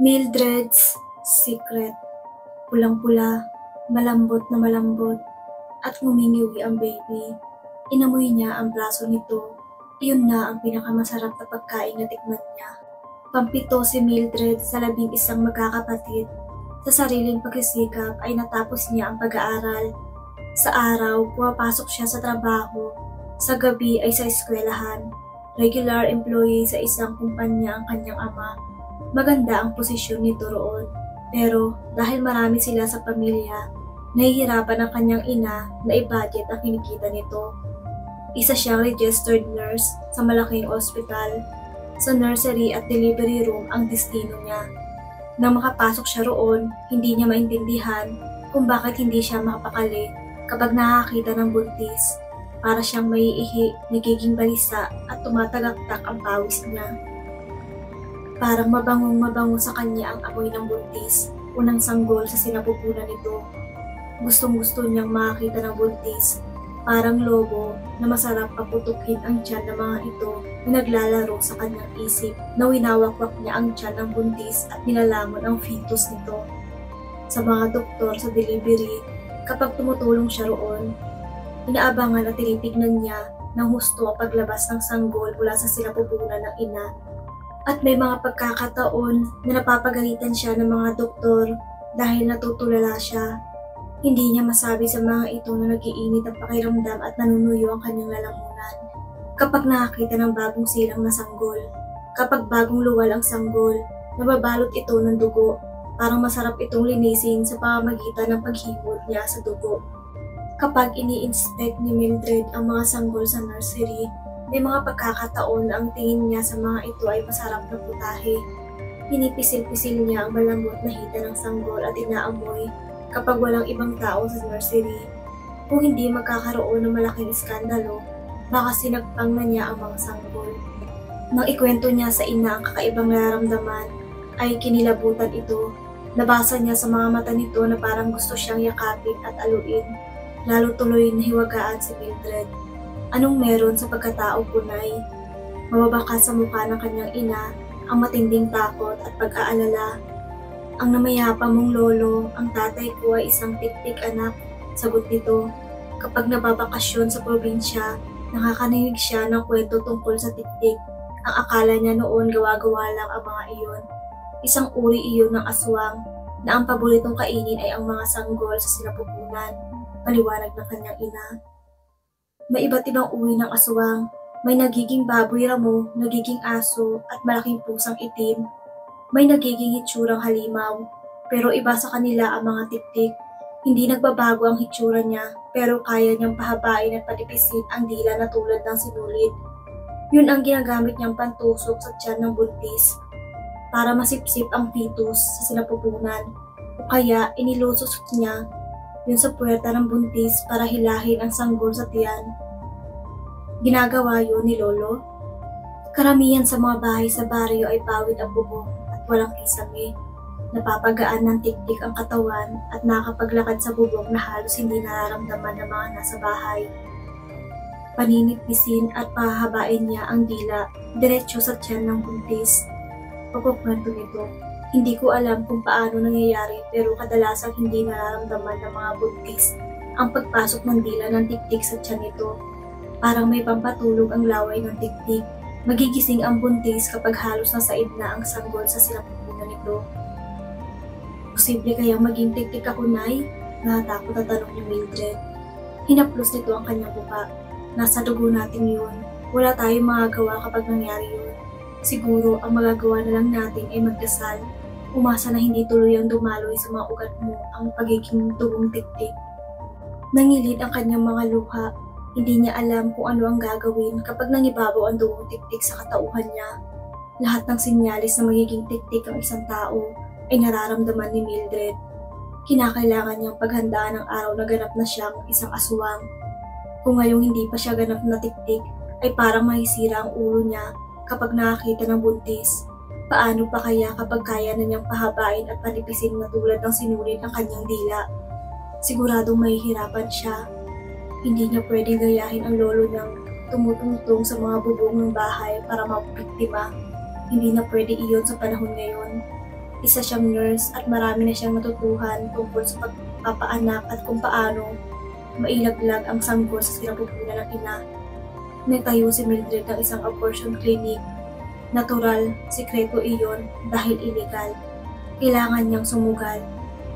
Mildred's Secret. Pulang-pula, malambot na malambot, at ngumingiwi ang baby. Inamoy niya ang braso nito. Iyon na ang pinakamasarap na pagkain na tikman niya. Pampito si Mildred sa 11 magkakapatid. Sa sariling pagsisikap ay natapos niya ang pag-aaral. Sa araw, pumapasok siya sa trabaho. Sa gabi ay sa eskwelahan. Regular employee sa isang kumpanya ang kanyang ama. Maganda ang posisyon nito roon. Pero dahil marami sila sa pamilya, nahihirapan ang kanyang ina na i-budget ang kinikita nito. Isa siyang registered nurse sa malaking ospital. Sa nursery at delivery room ang destino niya. Nang makapasok siya roon, hindi niya maintindihan kung bakit hindi siya makapakali kapag nakakita ng buntis. Para siyang maiihi, nagiging balisa at tumatagaktak ang pawis niya. Parang mabangong-mabango sa kanya ang amoy ng buntis, unang sanggol sa sinapupunan nito. Gustong-gusto niyang makakita ng buntis, parang lobo na masarap paputukin ang tiyan ng mga ito na naglalaro sa kanyang isip na winawakwak niya ang tiyan ng buntis at nilalamon ang fetus nito. Sa mga doktor sa delivery, kapag tumutulong siya roon, inaabangan at tinitignan niya ng husto ang paglabas ng sanggol mula sa sinapupunan ng ina. At may mga pagkakataon na napapagalitan siya ng mga doktor dahil natutulala siya. Hindi niya masabi sa mga ito na nag-iinit ang pakiramdam at nanunuyo ang kanyang lalamunan. Kapag nakakita ng bagong silang na sanggol, kapag bagong luwal ang sanggol, nababalot ito ng dugo, parang masarap itong linisin sa pamamagitan ng paghimod niya sa dugo. Kapag ini-inspect ni Mildred ang mga sanggol sa nursery, may mga pagkakataon na ang tingin niya sa mga ito ay masarap na putahe. Pinipisil-pisil niya ang malambot na hita ng sanggol at inaamoy kapag walang ibang tao sa nursery. Kung hindi magkakaroon ng malaking iskandalo, baka sinagpang na niya ang mga sanggol. Nang ikwento niya sa ina ang kakaibang nararamdaman, ay kinilabutan ito. Nabasa niya sa mga mata nito na parang gusto siyang yakapin at aluin. Lalo tuloy na hiwagaan si Mildred. Anong meron sa pagkatao punay? Mababaka sa mukha ng kanyang ina ang matinding takot at pag-aalala. Ang namayapa mong lolo, ang tatay ko ay isang tik-tik anak, sagot nito. Kapag nababakasyon sa probinsya, nakakaninig siya ng kwento tungkol sa tik-tik. Ang akala niya noon gawa-gawa lang ang mga iyon. Isang uri iyon ng aswang na ang paboritong kainin ay ang mga sanggol sa sinapupunan, paliwanag ng kanyang ina. May iba't ibang uri ng aswang. May nagiging baboy ramo, nagiging aso, at malaking pusang itim. May nagiging hitsurang halimaw, pero iba sa kanila ang mga tiktik. Hindi nagbabago ang hitsura niya, pero kaya niyang pahabain at panipisin ang dila na tulad ng sinulid. Yun ang ginagamit niyang pantusok sa tiyan ng buntis, para masipsip ang fetus sa sinapupunan, o kaya inilusot niya yun sa puwerta ng buntis para hilahin ang sanggol sa tiyan. Ginagawa yun ni Lolo. Karamihan sa mga bahay sa baryo ay pawid ang bubong at walang kisame. Napapagaan ng tiktik ang katawan at nakapaglakad sa bubong na halos hindi nararamdaman ng mga nasa bahay. Paninitpisin at pahahabain niya ang dila diretso sa tiyan ng buntis. Pagkukwento nito. Hindi ko alam kung paano nangyayari pero kadalasang hindi nararamdaman ng mga buntis ang pagpasok ng dila ng tiktik sa tiyan nito. Parang may pampatulog ang laway ng tiktik. Magigising ang buntis kapag halos nasaid na ang sanggol sa sinapupunan nito. Posible kayang maging tiktik ako, Nay? Natakot na tanong ni Mildred. Hinaplos nito ang kanyang buka. Nasa dugo natin yun. Wala tayong magagawa kapag nangyari yun. Siguro ang magagawa na lang natin ay magdasal. Umasa na hindi tuluyang dumaloy sa mga ugat mo ang pagiging tugong tiktik. Nangilid ang kanyang mga luha. Hindi niya alam kung ano ang gagawin kapag nangibabaw ang dugong tiktik sa katauhan niya. Lahat ng sinyalis na magiging tiktik ang isang tao ay nararamdaman ni Mildred. Kinakailangan niyang paghandaan ng araw na ganap na siyang isang aswang. Kung ngayong hindi pa siya ganap na tiktik, ay parang mahisira ang ulo niya kapag nakakita ng buntis. Paano pa kaya kapag kaya na niyang pahabain at panipisin na tulad ng sinulid ng kanyang dila? Siguradong mahihirapan siya. Hindi niya pwedeng gayahin ang lolo niyang tumutungtong sa mga bubong ng bahay para mabiktima. Hindi na pwede iyon sa panahon ngayon. Isa siyang nurse at marami na siyang natutuhan tungkol sa pagpapaanak at kung paano mailaglag ang sanggol sa sinapupunan ng ina. Nagtayo si Mildred ng isang abortion clinic. Natural, sikreto iyon dahil illegal. Kailangan niyang sumugal.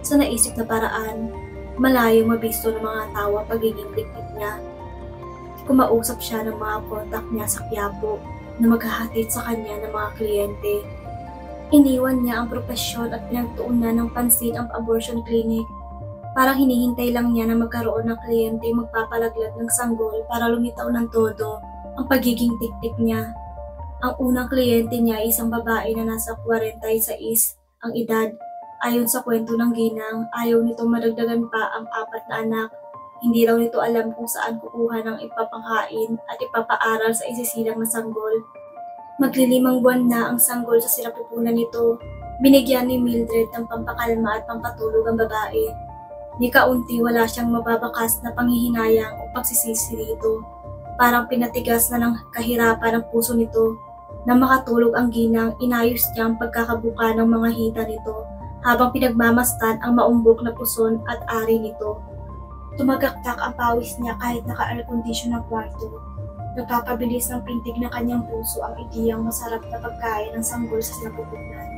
Sa naisip na paraan, malayo mabisto ng mga tao ang pagiging tiktik niya. Kumausap siya ng mga kontak niya sa Quiapo na maghahatid sa kanya ng mga kliyente. Iniwan niya ang propesyon at pinagtuunan ng pansin ang abortion clinic. Parang hinihintay lang niya na magkaroon ng kliyente magpapalaglag ng sanggol para lumitaw ng todo ang pagiging tiktik niya. Ang unang kliyente niya ay isang babae na nasa 46 ang edad. Ayon sa kwento ng ginang, ayaw nito madagdagan pa ang 4 na anak. Hindi raw nito alam kung saan kukuha ng ipapangkain at ipapaaral sa isisilang na sanggol. Maglilimang buwan na ang sanggol sa sinapupunan nito. Binigyan ni Mildred ng pampakalma at pampatulog ang babae. Ni kaunti wala siyang mababakas na panghihinayang o pagsisisi dito. Parang pinatigas na ng kahirapan ang puso nito. Na makatulog ang ginang, inayos niya ang pagkakabuka ng mga hita nito habang pinagmamastan ang maumbok na puson at ari nito. Tumagaktak ang pawis niya kahit naka-air condition ang kwarto. Nagpapabilis ng pintig ng kanyang puso ang ideyang masarap na pagkain ng sanggol sa sinapupunan.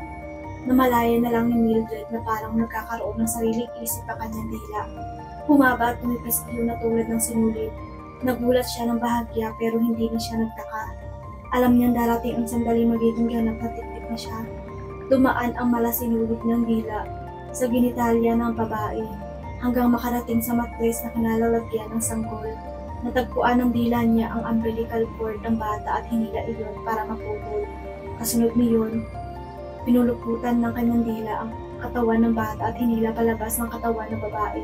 Namalaya na lang ni Mildred na parang nagkakaroon ng sariling isip ang kanyang dila. Humaba at tumipis iyon na tulad ng sinulid. Nagulat siya ng bahagya pero hindi na siya nagtaka. Alam niyang darating ang sandali magiging ganap na tiktik na siya. Dumaan ang malasinulid ng dila sa genitalya ng babae hanggang makarating sa matres na kinalalagyan ng sanggol. Natagpuan ng dila niya ang umbilical cord ng bata at hinila iyon para maputol. Kasunod niyon, pinuluputan ng kanyang dila ang katawan ng bata at hinila palabas ng katawan ng babae.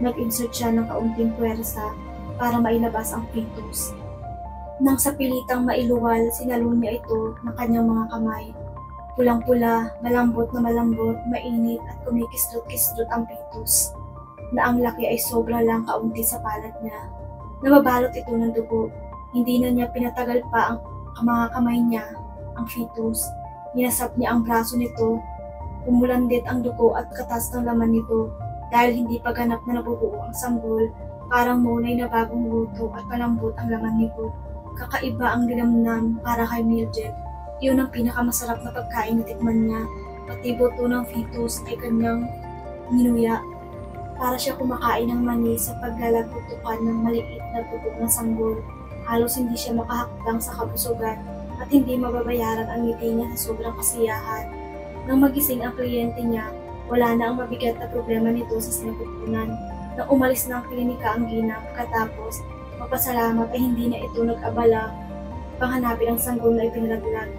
Nag-insert siya ng kaunting puwersa para mailabas ang fetus. Nang sa pilitang mailuwal, sinalo niya ito ng kanyang mga kamay. Pulang-pula, malambot na malambot, mainit at kumikislot-kislot ang fetus, na ang laki ay sobra lang kaunti sa palat niya. Nababalot ito ng dugo. Hindi na niya pinatagal pa ang mga kamay niya, ang fetus. Hinasap niya ang braso nito. Umulandit ang dugo at katas ng laman nito dahil hindi pa ganap na nabubuo ang sanggol. Parang munay na bagong luto at palambot ang laman nito. Kakaiba ang linamnam para kay Mildred. Iyon ang pinakamasarap na pagkain na tikman niya. Pati buto ng fetus ay kanyang ninuya. Para siya kumakain ng mani sa paglalagutukan ng maliit na bubog ng sanggol. Halos hindi siya makahakbang sa kabusugan at hindi mababayaran ang ngiti niya sa sobrang kasiyahan. Nang magising ang kliyente niya, wala na ang mabigat na problema nito sa sinapupunan. Nang umalis na ang klinika ang ginang, pagkatapos, mapasalamat ay hindi na ito nag-abala panghanapin ang sanggol na ipinalaglag.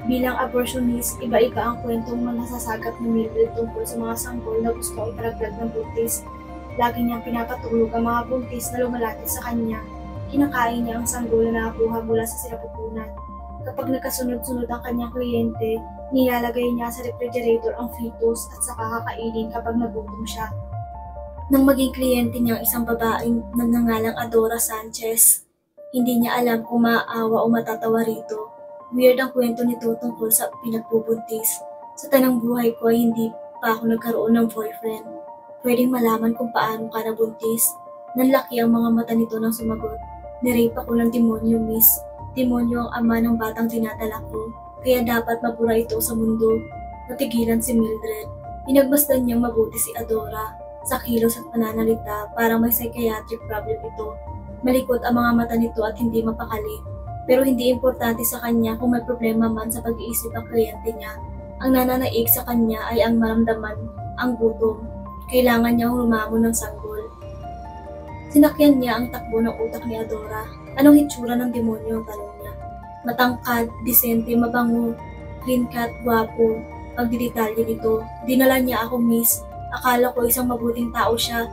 Bilang abortionist, iba-iba ang kwentong nasasagap ni Mildred tungkol sa mga sanggol na gusto ipalaglag ng buntis. Lagi niyang pinapatulog ang mga buntis na lumalapit sa kanya. Kinakain niya ang sanggol na nakuha mula sa sinapupunan. Kapag nagkasunod-sunod ang kanyang kliyente, nilalagay niya sa refrigerator ang fetus at saka kakainin kapag nagutom siya. Nang maging kliyente niya ang isang babaeng nagngangalang Adora Sanchez, hindi niya alam kung maaawa o matatawa rito. Weird ang kwento nito tungkol sa pinagbubuntis. Sa tanang buhay ko ay hindi pa ako nagkaroon ng boyfriend. Pwedeng malaman kung paano ka nabuntis. Nanlaki ang mga mata nito nang sumagot. Nirape ako ng demonyo, miss. Demonyo ang ama ng batang tinadala ko. Kaya dapat mabura ito sa mundo. Natigilan si Mildred. Pinagmasdan niyang mabuti si Adora. Sa kilos at pananalita, parang may psychiatric problem ito. Malikot ang mga mata nito at hindi mapakali. Pero hindi importante sa kanya kung may problema man sa pag-iisip ng kliyente niya. Ang nananaig sa kanya ay ang maramdaman, ang gutom. Kailangan niyang humamon ng sanggol. Sinakyan niya ang takbo ng utak ni Adora. Anong hitsura ng demonyo ang tanong niya? Matangkad, disente, mabango, clean cut, gwapo. Pagdidetalye nito, dinala niya ako, miss. Akala ko isang mabuting tao siya.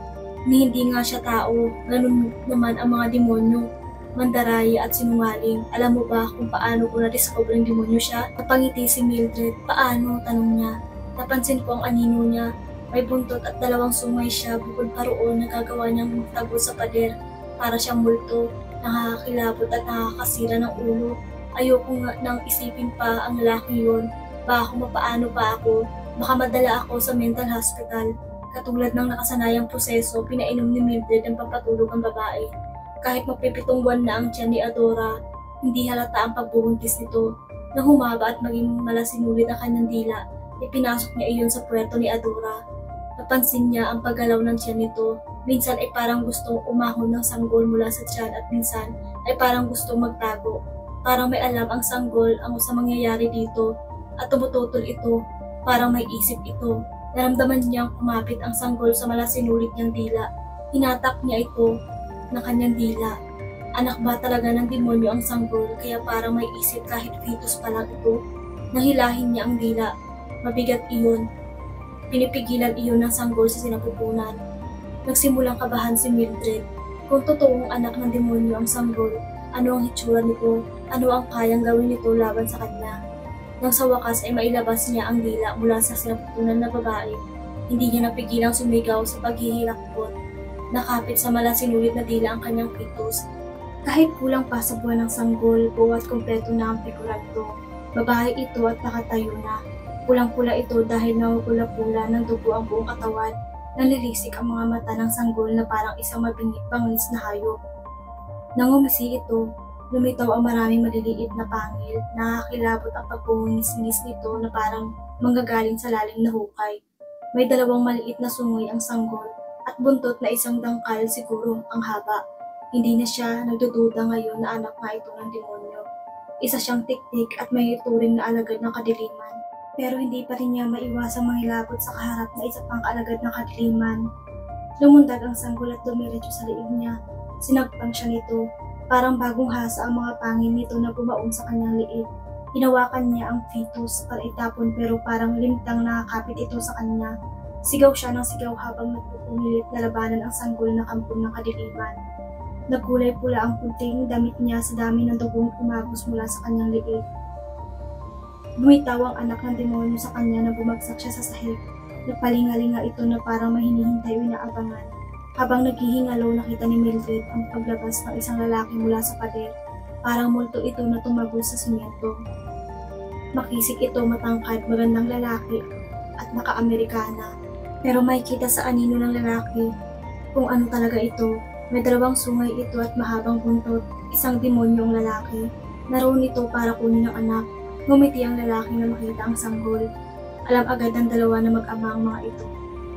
Ni hindi nga siya tao. Ganun naman ang mga demonyo. Mandaraya at sinungaling. Alam mo ba kung paano ko na-discover ang demonyo siya? Napangiti si Mildred. Paano? Tanong niya. Napansin ko ang anino niya. May buntot at 2 sungay siya. Bukod pa roon, nagagawa niyang magtago sa pader. Para siyang multo. Nakakakilabot at nakakasira ng ulo. Ayoko nga nang isipin pa ang lalaki yun. Baka kung mapaano pa ako. Baka madala ako sa mental hospital. Katulad ng nakasanayang proseso, pinainom ni Mildred ang pampatulog ang babae. Kahit magpipitong buwan na ang tiyan ni Adora, hindi halata ang pagbubuntis nito. Nang humaba at maging malasinulit ang kanyang dila, ipinasok niya iyon sa puwerto ni Adora. Napansin niya ang paggalaw ng tiyan nito. Minsan ay parang gustong umahon ng sanggol mula sa tiyan at minsan ay parang gustong magtago. Parang may alam ang sanggol ang sa mangyayari dito at tumututol ito. Parang may isip ito. Naramdaman niyang kumapit ang sanggol sa malasinulit niyang dila. Hinatak niya ito ng kanyang dila. Anak ba talaga ng demonyo ang sanggol kaya parang may isip kahit fetus pa lang ito? Nahilahin niya ang dila. Mabigat iyon. Pinipigilan iyon ng sanggol sa sinapupunan. Nagsimulang kabahan si Mildred. Kung totoong anak ng demonyo ang sanggol, ano ang hitsura nito? Ano ang kayang gawin nito laban sa kanya? Nang sa wakas ay mailabas niya ang dila mula sa sinapupunan na babae, hindi niya napigilang sumigaw sa paghihilakbot. Nakapit sa malasinulit na dila ang kanyang fetus. Kahit kulang pa sa buwan ng sanggol, buwat kompleto na ang figura nito. Babae ito at nakatayo na. Pulang-pula ito dahil nawupula-pula ng dugo ang buong katawan. Nalilisik ang mga mata ng sanggol na parang isang mabingit-bangis na hayop. Nangumisi ito, lumitaw ang maraming maliliit na pangil, nakakilabot ang pagbungis-ngis nito na parang manggagaling sa lalim na hukay. May dalawang maliit na sungoy ang sanggol at buntot na isang dangkal siguro ang haba. Hindi na siya nagdududa ngayon na anak nga ito ng demonyo. Isa siyang tiktik at may turing na alagad ng kadiliman. Pero hindi pa rin niya maiwasang mangilabot sa kaharap na isa pang kaalagad ng kadiliman. Lumundag ang sanggol at dumiretso sa liig niya. Sinagpang siya nito. Parang bagong hasa ang mga pangin nito na bumaon sa kanyang liig. Hinawakan niya ang fetus para itapon pero parang limtang nakakapit ito sa kanya. Sigaw siya ng sigaw habang nagpupumilit na labanan ang sanggol na kampon ng kadiliman. Nagkulay pula ang punting damit niya sa dami ng dugong umagos mula sa kanyang liig. Bumitaw ang anak ng demonyo sa kanya na bumagsak siya sa sahig. Napalingalinga ito na parang may hinihintay o inaabangan. Habang naghihingalo, nakita ni Mildred ang paglabas ng isang lalaki mula sa pader. Parang multo ito na tumagos sa simento. Makisig ito, matangkad, magandang lalaki at naka-Amerikana. Pero may kita sa anino ng lalaki kung ano talaga ito. May dalawang sungay ito at mahabang buntot. Isang demonyo ang lalaki. Naroon ito para kunin ang anak. Ngumiti ang lalaki na makita ang sanggol. Alam agad ng dalawa na mag-ama ang mga ito.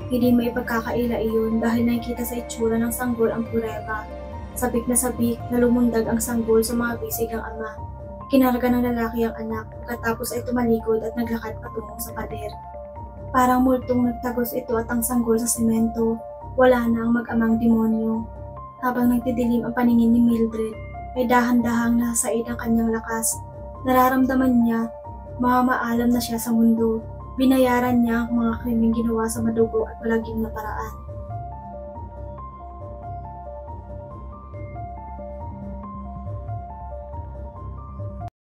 Hindi may pagkakaila iyon dahil nakikita sa itsura ng sanggol ang pureba. Sabik na lumundag ang sanggol sa mga bisig ng ama. Kinarga ng lalaki ang anak pagkatapos ay tumalikod at naglakad patungo sa pader. Parang multong nagtagos ito at ang sanggol sa semento. Wala na ang mag-amang demonyo. Habang nagdidilim ang paningin ni Mildred, ay dahan-dahang nasaid ang kanyang lakas. Nararamdaman niya, mamaalam na siya sa mundo. Binayaran niya ang mga krimeng ginawa sa madugo at malagim na paraan.